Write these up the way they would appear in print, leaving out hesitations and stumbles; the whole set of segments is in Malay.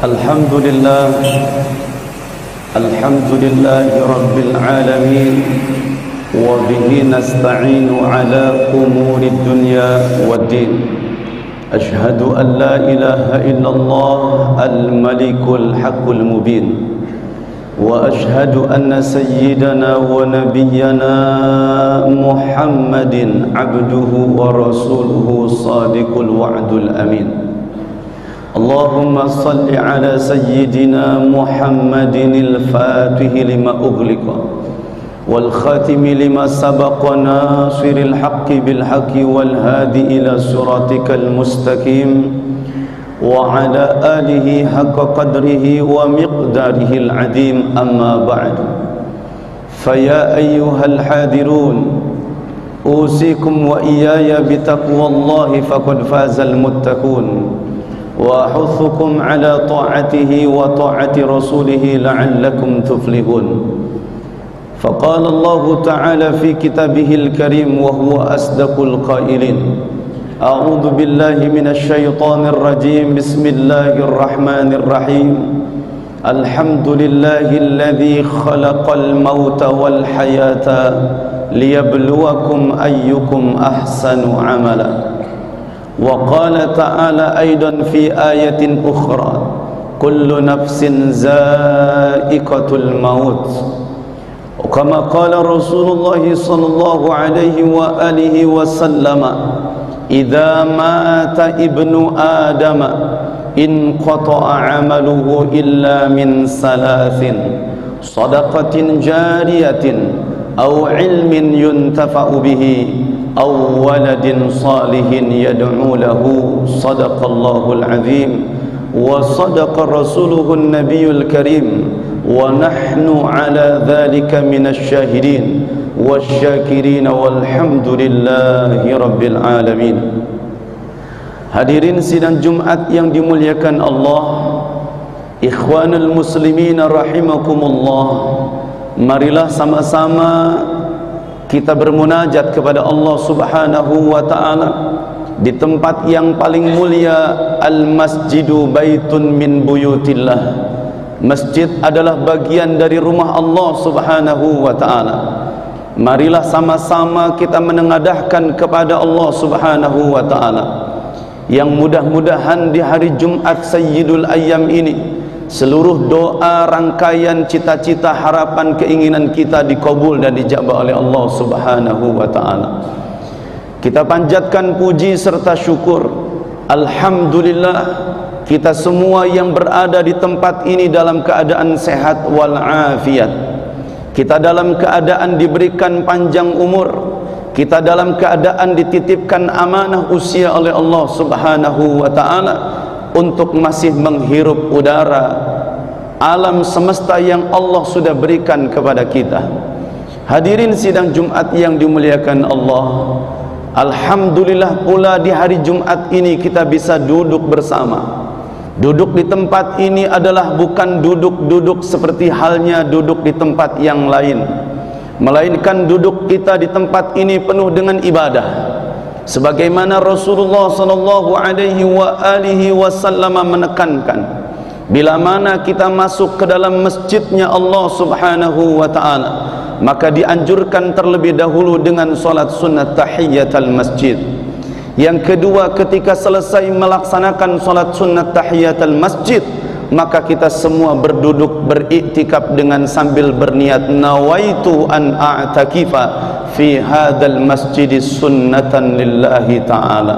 Alhamdulillah, alhamdulillahi rabbil alamin, wa bihi nasta'inu ala umuri dunya waddin. Ashhadu an la ilaha illallah al-malikul haqqul mubin, wa ashhadu anna sayyidana wa nabiyyana Muhammadin abduhu wa rasuluhu sadiqul wa'dul amin. Allahumma salli ala sayyidina Muhammadin al-fatihi lima ughliqa wal khatimi lima sabaqa nasiril haqqi bil haqqi wal hadi ila siratikal mustaqim wa ala alihi haqqa qadrihi wa miqdarihi al-adim. Amma ba'du, faya ayyuhal hadirun, usikum wa iyaya bitaqwallahi faqad fazal muttaqun, wa ahuthukum ala ta'atihi wa ta'ati rasulihi la'allakum tuflihun. Faqala Allah ta'ala fi kitabihil karim wa huwa asdaqul qailin. A'udzu billahi minasy syaithanir rajim. Bismillahir rahmanir rahim. Alhamdulillahilladzi khalaqal mauta wal hayata liyabluwakum ayyukum ahsanu amala. Wa qala ta'ala aidan fi ayatin ukhra, kullu nafsin za'iqatul maut. Kama qala Rasulullah sallallahu alaihi wa alihi wasallama, idza mata ibnu adama in qata'a amaluhu illa min salathin, sadaqatin jariyatin aw ilmin yuntafa'u bihi aw waladin salihin yad'u lahu. Sadaqallahul azim wa sadaqa rasuluhun nabiyul karim wa nahnu ala dhalika minasy syahidin wasyakirin walhamdulillahi rabbil alamin. Hadirin sidang Jumat yang dimuliakan Allah, ikhwanul muslimin rahimakumullah, marilah sama-sama kita bermunajat kepada Allah Subhanahu wa ta'ala di tempat yang paling mulia. Al-masjidu baitun min buyutillah. Masjid adalah bagian dari rumah Allah Subhanahu wa ta'ala. Marilah sama-sama kita menengadahkan kepada Allah Subhanahu wa ta'ala, yang mudah-mudahan di hari Jumat Sayyidul Ayyam ini seluruh doa, rangkaian cita-cita, harapan, keinginan kita dikabul dan dijabah oleh Allah Subhanahu wa ta'ala. Kita panjatkan puji serta syukur. Alhamdulillah, kita semua yang berada di tempat ini dalam keadaan sehat walafiat. Kita dalam keadaan diberikan panjang umur. Kita dalam keadaan dititipkan amanah usia oleh Allah Subhanahu wa ta'ala untuk masih menghirup udara alam semesta yang Allah sudah berikan kepada kita. Hadirin sidang Jumat yang dimuliakan Allah, alhamdulillah pula di hari Jumat ini kita bisa duduk bersama. Duduk di tempat ini adalah bukan duduk-duduk seperti halnya duduk di tempat yang lain, melainkan duduk kita di tempat ini penuh dengan ibadah. Sebagaimana Rasulullah sallallahu alaihi wa alihi wasallam menekankan, bila mana kita masuk ke dalam masjidnya Allah Subhanahu wa ta'ala, maka dianjurkan terlebih dahulu dengan salat sunat tahiyatul masjid. Yang kedua, ketika selesai melaksanakan salat sunat tahiyatul masjid, maka kita semua berduduk beriktikaf dengan sambil berniat, nawaitu an a'takifa fi hadzal masjidis sunnatan lillahi ta'ala.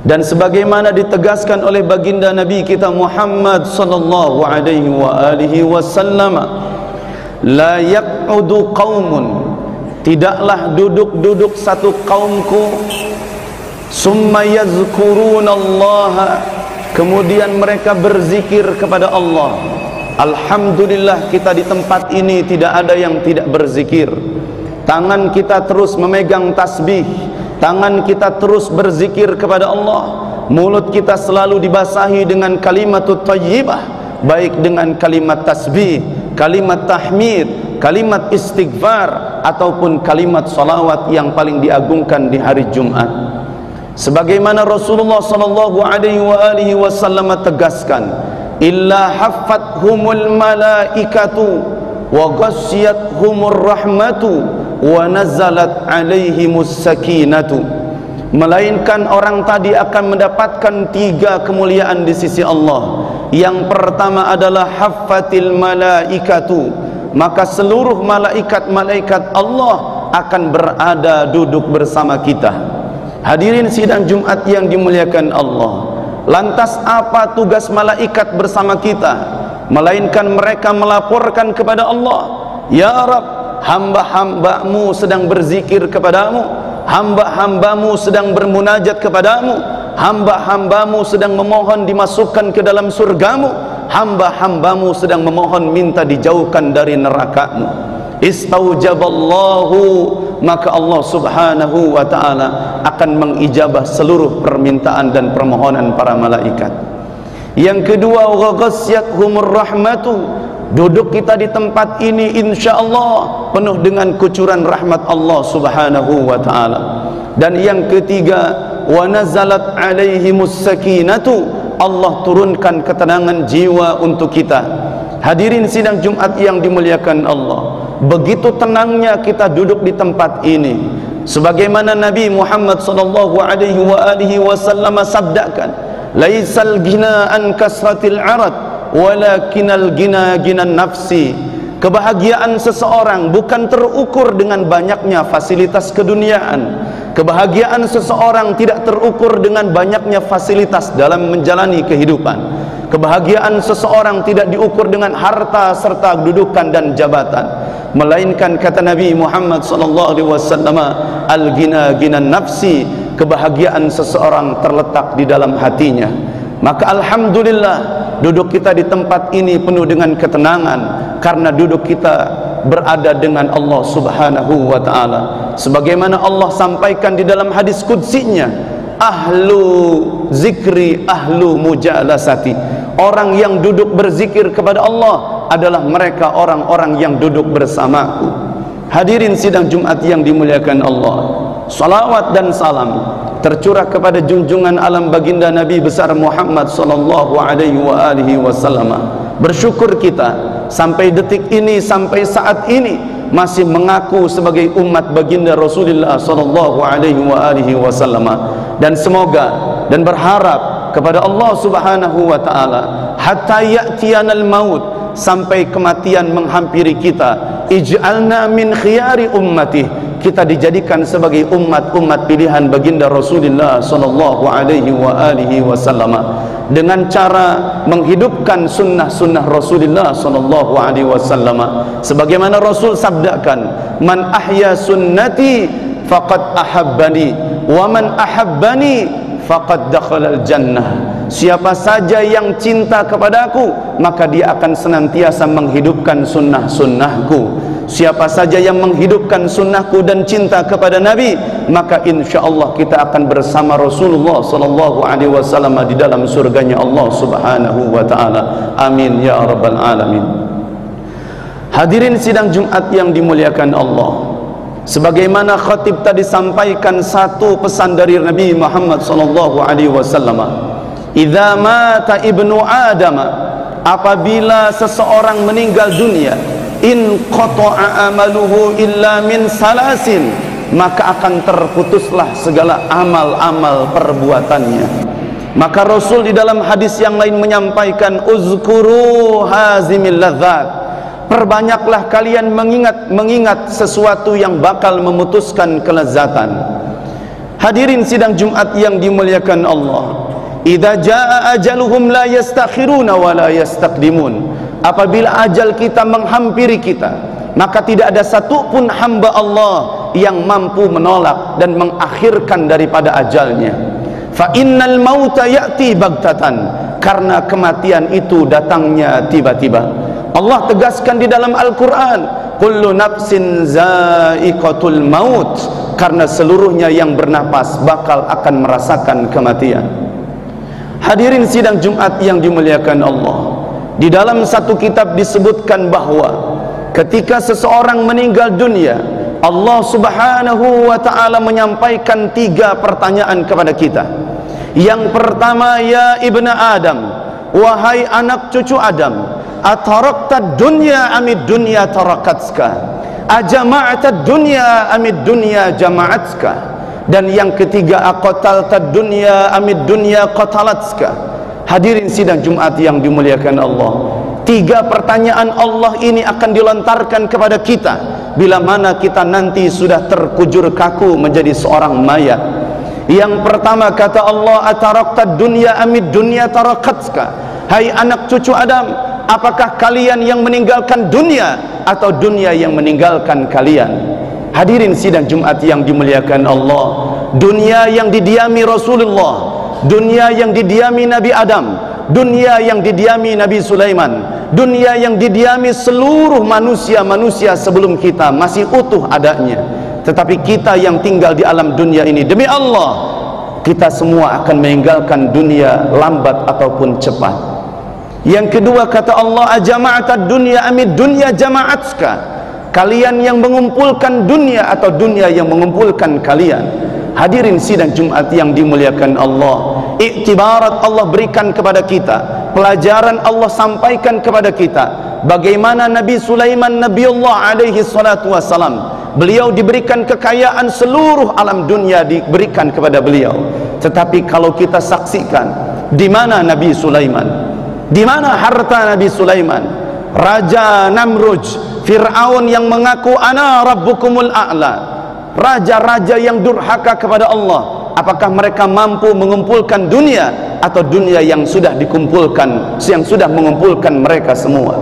Dan sebagaimana ditegaskan oleh baginda Nabi kita Muhammad sallallahu alaihi wa alihi wasallam, la yaq'udu qaumun, tidaklah duduk-duduk satu kaumku, summa yazkurunallaha, kemudian mereka berzikir kepada Allah. Alhamdulillah, kita di tempat ini tidak ada yang tidak berzikir. Tangan kita terus memegang tasbih, tangan kita terus berzikir kepada Allah, mulut kita selalu dibasahi dengan kalimatut thayyibah, baik dengan kalimat tasbih, kalimat tahmid, kalimat istighfar, ataupun kalimat salawat yang paling diagungkan di hari Jumat. Sebagaimana Rasulullah sallallahu alaihi wasallam tegaskan, illa haffathumul malaikatu wa ghasyiyathumur rahmatu wa nazalat alaihimus sakinatu, melainkan orang tadi akan mendapatkan 3 kemuliaan di sisi Allah. Yang pertama adalah haffatil malaikatu, maka seluruh malaikat-malaikat Allah akan berada duduk bersama kita. Hadirin sidang Jumat yang dimuliakan Allah, lantas apa tugas malaikat bersama kita? Melainkan mereka melaporkan kepada Allah, ya Rabb, hamba-hambamu sedang berzikir kepadamu, hamba-hambamu sedang bermunajat kepadamu, hamba-hambamu sedang memohon dimasukkan ke dalam surgamu, hamba-hambamu sedang memohon minta dijauhkan dari nerakamu. Istaujaballahu, maka Allah subhanahu wa ta'ala akan mengijabah seluruh permintaan dan permohonan para malaikat. Yang kedua, ghasyiyathumur rahmatu, duduk kita di tempat ini insyaallah penuh dengan kucuran rahmat Allah subhanahu wa ta'ala. Dan yang ketiga, wa nazalat alaihimus sakinatu, Allah turunkan ketenangan jiwa untuk kita. Hadirin sidang Jumat yang dimuliakan Allah, begitu tenangnya kita duduk di tempat ini, sebagaimana Nabi Muhammad sallallahu alaihi wasallam sabdakan, laisal ghina an kasratil arad walakinal ghina ghinan nafsi. Kebahagiaan seseorang bukan terukur dengan banyaknya fasilitas keduniaan. Kebahagiaan seseorang tidak terukur dengan banyaknya fasilitas dalam menjalani kehidupan. Kebahagiaan seseorang tidak diukur dengan harta serta kedudukan dan jabatan, melainkan kata Nabi Muhammad SAW, al-ghina ghinan nafsi, kebahagiaan seseorang terletak di dalam hatinya. Maka alhamdulillah, duduk kita di tempat ini penuh dengan ketenangan, karena duduk kita berada dengan Allah subhanahu wa ta'ala. Sebagaimana Allah sampaikan di dalam hadis qudsinya, ahlu zikri ahlu mujalasati, orang yang duduk berzikir kepada Allah adalah mereka orang-orang yang duduk bersamaku. Hadirin sidang Jumat yang dimuliakan Allah, salawat dan salam tercurah kepada junjungan alam baginda Nabi besar Muhammad sallallahu alaihi wasallam. Bersyukur kita sampai detik ini, sampai saat ini masih mengaku sebagai umat baginda Rasulullah sallallahu alaihi wasallam. Dan semoga dan berharap kepada Allah subhanahu wa ta'ala, hatta ya'tiyanal maut, sampai kematian menghampiri kita, ij'alna min khiyari ummati, kita dijadikan sebagai umat-umat pilihan baginda Rasulullah sallallahu alaihi wasallam, dengan cara menghidupkan sunnah-sunnah Rasulullah sallallahu alaihi wasallam. Sebagaimana Rasul sabdakan, man ahya sunnati faqad ahabbani wa man ahabbani faqad dakhalal jannah. Siapa saja yang cinta kepadaku, maka dia akan senantiasa menghidupkan sunnah-sunnahku. Siapa saja yang menghidupkan sunnahku dan cinta kepada Nabi, maka insyaallah kita akan bersama Rasulullah sallallahu alaihi wasallam di dalam surganya Allah subhanahu wa ta'ala. Amin ya rabbal alamin. Hadirin sidang Jumat yang dimuliakan Allah, sebagaimana khatib tadi sampaikan satu pesan dari Nabi Muhammad sallallahu alaihi wasallam, idza mata ibnu adam, apabila seseorang meninggal dunia, in qata'a amaluhu illa min salasin, maka akan terputuslah segala amal-amal perbuatannya. Maka Rasul di dalam hadis yang lain menyampaikan, uzkuru hazimil ladzat, perbanyaklah kalian mengingat sesuatu yang bakal memutuskan kelezatan. Hadirin sidang Jumat yang dimuliakan Allah, idza jaa ajaluhum la yastakhiruna wa la yastaqdimun, apabila ajal kita menghampiri kita, maka tidak ada satupun hamba Allah yang mampu menolak dan mengakhirkan daripada ajalnya. Fa innal mauta ya'ti baghtatan, karena kematian itu datangnya tiba-tiba. Allah tegaskan di dalam Al-Quran, kullu nafsin za'iqatul maut, karena seluruhnya yang bernapas bakal akan merasakan kematian. Hadirin sidang Jumat yang dimuliakan Allah, di dalam satu kitab disebutkan bahwa ketika seseorang meninggal dunia, Allah Subhanahu wa ta'ala menyampaikan 3 pertanyaan kepada kita. Yang pertama, ya ibna Adam, wahai anak cucu Adam, atarakta dunya amid dunya tarakatska, ajama'ta dunya amid dunya jama'atska. Dan yang ketiga, aqatalta dunya amid dunya qatalatska. Hadirin sidang Jumat yang dimuliakan Allah, 3 pertanyaan Allah ini akan dilontarkan kepada kita bila mana kita nanti sudah terkujur kaku menjadi seorang mayat. Yang pertama kata Allah, atarakta dunya amid dunya tarakatska. Hai anak cucu Adam, apakah kalian yang meninggalkan dunia atau dunia yang meninggalkan kalian? Hadirin sidang Jumat yang dimuliakan Allah, dunia yang didiami Rasulullah, dunia yang didiami Nabi Adam, dunia yang didiami Nabi Sulaiman, dunia yang didiami seluruh manusia-manusia sebelum kita masih utuh adanya. Tetapi kita yang tinggal di alam dunia ini, demi Allah, kita semua akan meninggalkan dunia lambat ataupun cepat. Yang kedua kata Allah, ajama'ta dunya amid dunya jama'atska. Kalian yang mengumpulkan dunia atau dunia yang mengumpulkan kalian. Hadirin sidang Jumat yang dimuliakan Allah, iktibarat Allah berikan kepada kita, pelajaran Allah sampaikan kepada kita, bagaimana Nabi Sulaiman Nabiullah alaihi salatu wassalam, beliau diberikan kekayaan seluruh alam dunia diberikan kepada beliau. Tetapi kalau kita saksikan, di mana Nabi Sulaiman, di mana harta Nabi Sulaiman? Raja Namruj, Fir'aun yang mengaku ana rabbukumul a'la, raja-raja yang durhaka kepada Allah, apakah mereka mampu mengumpulkan dunia atau dunia yang sudah dikumpulkan, yang sudah mengumpulkan mereka semua?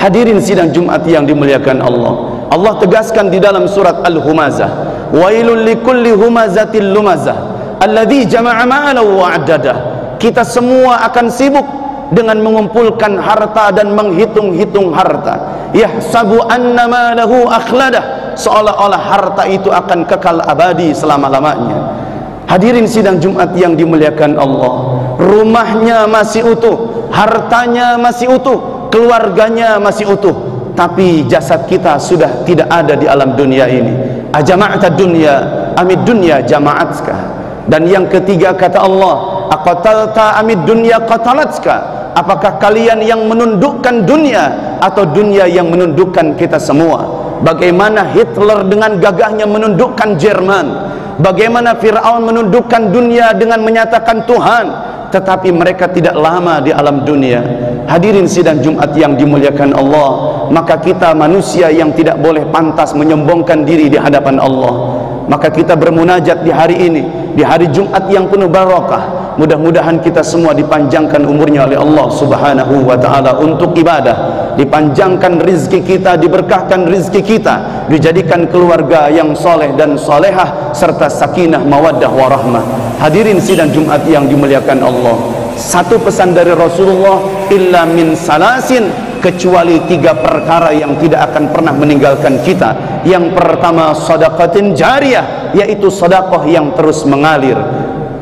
Hadirin sidang Jumat yang dimuliakan Allah, Allah tegaskan di dalam surat Al-Humazah, wailul likulli humazatil lumazah alladzi jama'a ma'alahu wa'addadah. Kita semua akan sibuk dengan mengumpulkan harta dan menghitung-hitung harta. Yahsabu annama lahu akhladah, seolah-olah harta itu akan kekal abadi selama-lamanya. Hadirin sidang Jumat yang dimuliakan Allah, rumahnya masih utuh, hartanya masih utuh, keluarganya masih utuh, tapi jasad kita sudah tidak ada di alam dunia ini. Ajama'ta dunya amid dunya jama'atska. Dan yang ketiga kata Allah, aqatalta amid dunya qatalatska. Apakah kalian yang menundukkan dunia atau dunia yang menundukkan kita semua? Bagaimana Hitler dengan gagahnya menundukkan Jerman, bagaimana Fir'aun menundukkan dunia dengan menyatakan Tuhan, tetapi mereka tidak lama di alam dunia. Hadirin sidang Jumat yang dimuliakan Allah, maka kita manusia yang tidak boleh pantas menyombongkan diri di hadapan Allah. Maka kita bermunajat di hari ini, di hari Jumat yang penuh barakah. Mudah-mudahan kita semua dipanjangkan umurnya oleh Allah Subhanahu wa ta'ala untuk ibadah, dipanjangkan rizki kita, diberkahkan rizki kita, dijadikan keluarga yang soleh dan solehah, serta sakinah mawaddah warahmah. Hadirin sidang Jumat yang dimuliakan Allah, satu pesan dari Rasulullah, illa min salasin, kecuali 3 perkara yang tidak akan pernah meninggalkan kita. Yang pertama, sedekatin jariyah, yaitu sedekah yang terus mengalir.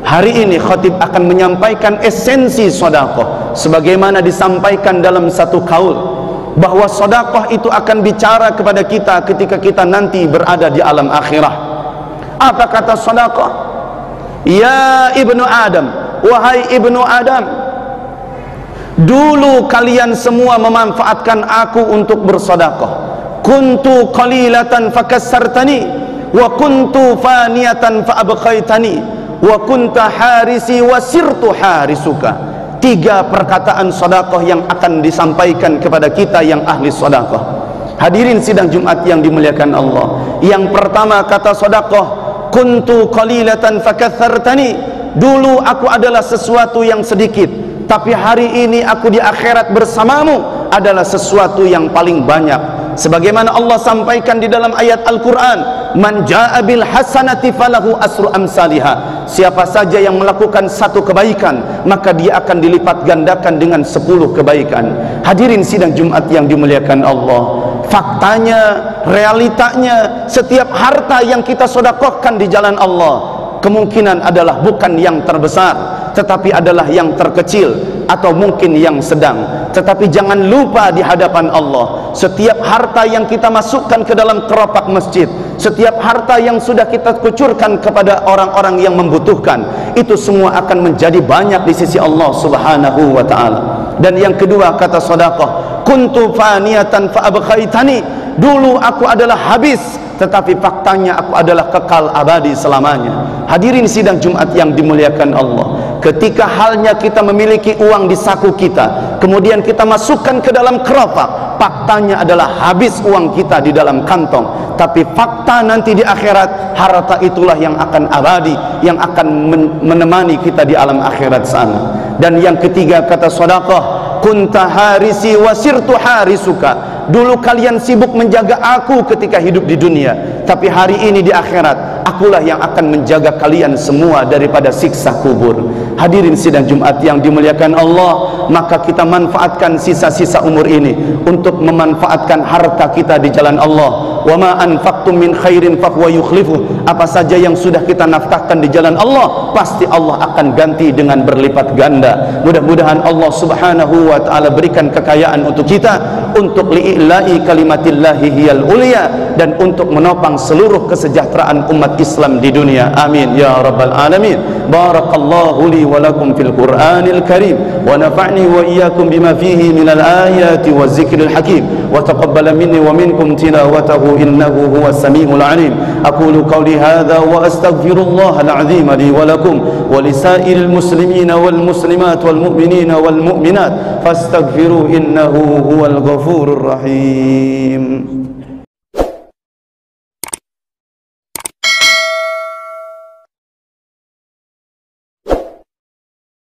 Hari ini khatib akan menyampaikan esensi sedekah sebagaimana disampaikan dalam satu kaul, bahwa sedekah itu akan bicara kepada kita ketika kita nanti berada di alam akhirah. Apa kata sedekah? Ya ibnu Adam, wahai ibnu Adam, dulu kalian semua memanfaatkan aku untuk bersedekah. Kuntu qalilatan fakassartani, wa kuntu faniyatan faabqaitani, wa kunta harisi wa sirtu harisuka. 3 perkataan sedekah yang akan disampaikan kepada kita yang ahli sedekah. Hadirin sidang Jumat yang dimuliakan Allah, yang pertama kata sedekah, kuntu qalilatan fakassartani, dulu aku adalah sesuatu yang sedikit, tapi hari ini aku di akhirat bersamamu adalah sesuatu yang paling banyak. Sebagaimana Allah sampaikan di dalam ayat Al-Quran, man ja'a bil hasanati falahu asru amsalihah, siapa saja yang melakukan 1 kebaikan maka dia akan dilipat gandakan dengan 10 kebaikan. Hadirin sidang Jumat yang dimuliakan Allah, faktanya, realitanya, setiap harta yang kita sedekahkan di jalan Allah kemungkinan adalah bukan yang terbesar, tetapi adalah yang terkecil atau mungkin yang sedang. Tetapi jangan lupa di hadapan Allah, setiap harta yang kita masukkan ke dalam keropak masjid, setiap harta yang sudah kita kucurkan kepada orang-orang yang membutuhkan, itu semua akan menjadi banyak di sisi Allah Subhanahu wa ta'ala. Dan yang kedua, kata sedekah, kuntu faniyatan fa abqaitani, dulu aku adalah habis, tetapi faktanya aku adalah kekal abadi selamanya. Hadirin sidang Jumat yang dimuliakan Allah, ketika halnya kita memiliki uang di saku kita, kemudian kita masukkan ke dalam keropak, faktanya adalah habis uang kita di dalam kantong, tapi fakta nanti di akhirat, harta itulah yang akan abadi, yang akan menemani kita di alam akhirat sana. Dan yang ketiga, kata sedekah, kunta harisi wasirtu harisuka, dulu kalian sibuk menjaga aku ketika hidup di dunia, tapi hari ini di akhirat akulah yang akan menjaga kalian semua daripada siksa kubur. Hadirin sidang Jumat yang dimuliakan Allah, maka kita manfaatkan sisa-sisa umur ini untuk memanfaatkan harta kita di jalan Allah. Wa ma anfaqtum min khairin fahuwa yukhlifuh, apa saja yang sudah kita nafkahkan di jalan Allah, pasti Allah akan ganti dengan berlipat ganda. Mudah-mudahan Allah Subhanahu wa ta'ala berikan kekayaan untuk kita, untuk li'ila'i kalimatillahi hiyal ulia, dan untuk menopang seluruh kesejahteraan umat Islam di dunia. Amin ya rabbal alamin. Barakallahu li wa lakum fil Qur'anil Karim, wa nafa'ni wa iyyakum bima fihi minal ayati waz zikril hakim, wa taqabbala minni wa minkum tilawatahu innahu huwas samiul alim. Aqulu qawli hadha wa astaghfirullahal azim li wa lakum wa lisairil muslimina wal muslimat wal mu'minina wal mu'minat fastaghfiru innahu huwal ghafurur rahim.